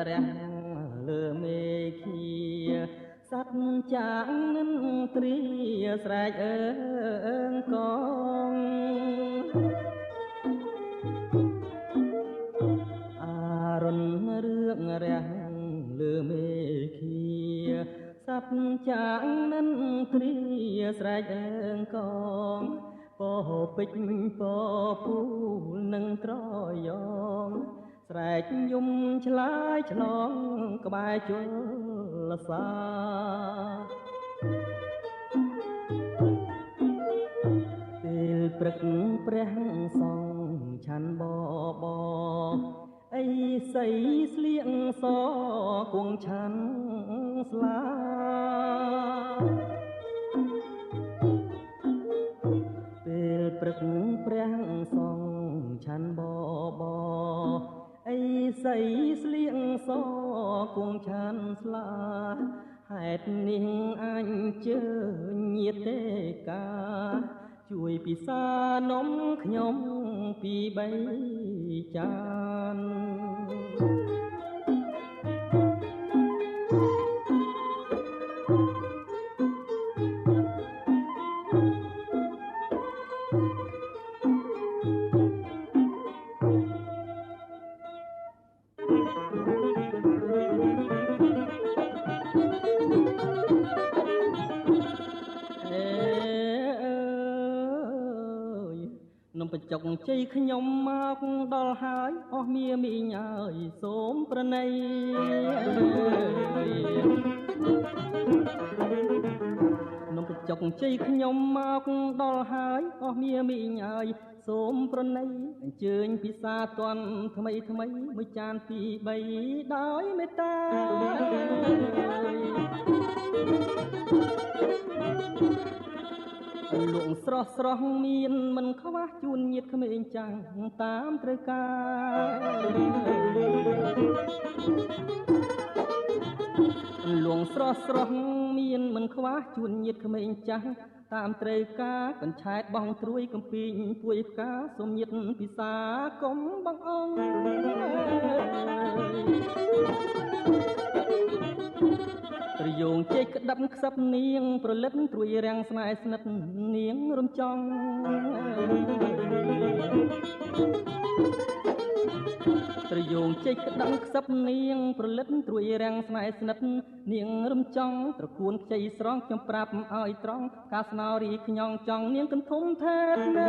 រាំងលើមេឃាសត្វចាងនឹងត្រៀស្រែកអើងកងអារុនរឿងរាំងលើមេឃាសត្វចាងនឹងត្រៀស្រែកអើងកងពោពេជ្រពោពូលនឹងត្រយងស្រែកយំឆ្លើយឆ្លងក្បែរជលសាពេលព្រឹកព្រះសង្ឃឆាន់បបអីសីស្លៀកសគង់ឆាន់ស្លាពេលព្រឹកព្រះសង្ឃឆាន់បបអីសីស្លៀកសគង់ឆាន់ស្លាហេតុនេះអញជើញញាតិទេកាជួយពិសានំខ្ញុំពី3ចាននំបញ្ចុកជ័យខ្ញុំមកដល់ហើយអស់មាមីងអើយសូមប្រណីនំបញ្ចុកជ័យខ្ញុំមកដល់ហើយអស់មាមីងអើយសូមប្រណីអញ្ជើញពិសាតន់ថ្មីថ្មីមួយចានពីរ3ដោយមេត្តាលក់ស្រស់ស្រស់មានមិនខ្វះជូនញាតិក្មេងចាំងតាមត្រូវការលក់ស្រស់ស្រស់មានមិនខ្វះជូនញាតិក្មេងចាស់តាមត្រូវការកញ្ឆែតបោះត្រួយកំពីងពួយផ្កាសុំញាតិពិសាកុំបងអង្គប្រយោងជែកក្តាប់ខ្សឹបនាងប្រលិតត្រួយរាំងស្នេហ៍ស្និទ្ធនាងរំចង់ប្រយោងជែកក្តាប់ខ្សឹបនាងប្រលិតត្រួយរាំងស្នេហ៍ស្និទ្ធនាងរំចង់ត្រគួនខ្ចីស្រង់ខ្ញុំប្រាប់ឲ្យត្រង់ការស្នើរីខ្ញងចង់នាងកន្ធំថែបណា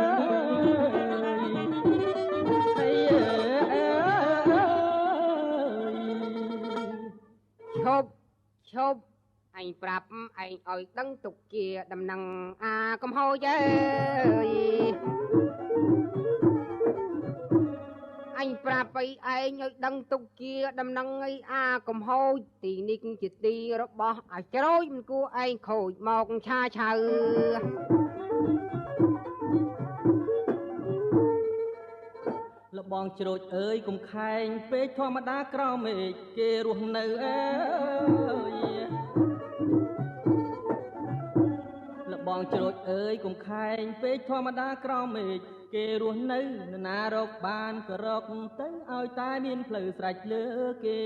ឈប់អញប្រាប់ឯងឲ្យដឹងទុកជាដំណឹងអាកំហូចអើយអញប្រាប់ឯងឲ្យដឹងទុកជាដំណឹងអីអាកំហូចទីនេះជាទីរបស់អាចជ្រោយមិនគួរឯងខូចមកឆាឆៅលបងជ្រោចអើយកុំខែងពេកធម្មតាក្រោមមេឃគេរស់នៅអើយលបងជ្រោចអើយកុំខែងពេកធម្មតាក្រោមមេឃគេរស់នៅណារកបានក៏រកទៅឲ្យតែមានផ្លូវស្រេចលើគេ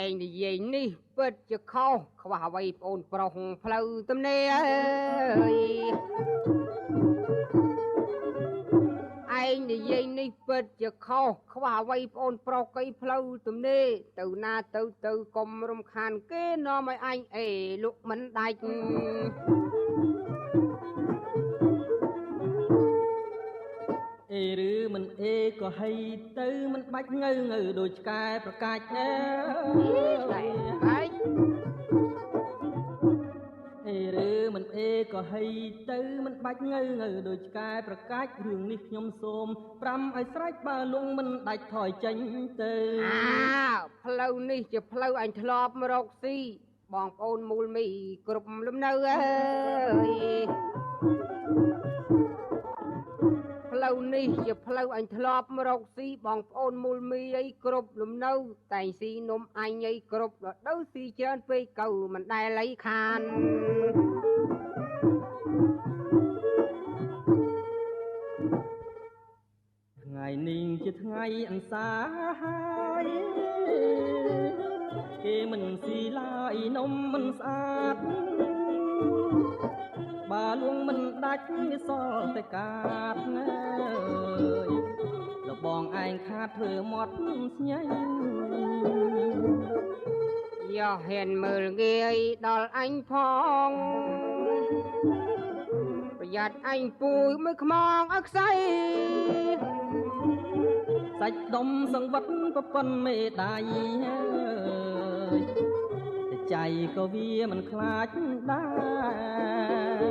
ឯងនិយាយនេះពិតជាខុសខ្វះអ្វីប្អូនប្រុសផ្លូវទំនេរអើយឯងនិយាយនេះពិតជាខុសខ្វះអ្វីប្អូនប្រុសកៃផ្លូវទំនេរទៅណាទៅកុំរំខានគេនាំឲ្យអញអេលក់មិនដាច់អេឬមិនអេក៏ហីទៅមិនបាច់ងើដូចឆ្កែប្រកាច់អើយអេឬមិនអេក៏ហីទៅមិនបាច់ងើដូចឆ្កែប្រកាច់រឿងនេះខ្ញុំសូម5ឲ្យស្រេចបើលងមិនដាច់ថយចេញទៅផ្លូវនេះជាផ្លូវអញធ្លាប់មករកស៊ីបងប្អូនមូលមីគ្រប់លំនៅអើយផ្លូវនេះជាផ្លូវអញធ្លាប់មករកស៊ីបងប្អូនមូលមីអីគ្រប់លំនៅតែងស៊ីនំអញអីគ្រប់រដូវស៊ីច្រើនពេកកៅមិនដែលលៃខាន ថ្ងៃអន្សាហើយគេមិនស៊ីឡើយនំមិនស្អាតបើលួងមិនដាច់សល់តែកាតណាលបងឯងខាតធ្វើមាត់ស្ញៃយោហ៊ានមើលងាយដល់អញផងប្រយ័ត្នអញពូយមើលខ្មងអខ្ស័យសាច់ដុំសង្វិតប្រពន្ធមេដៃតែចៃក៏វាមិនខ្លាចដែរ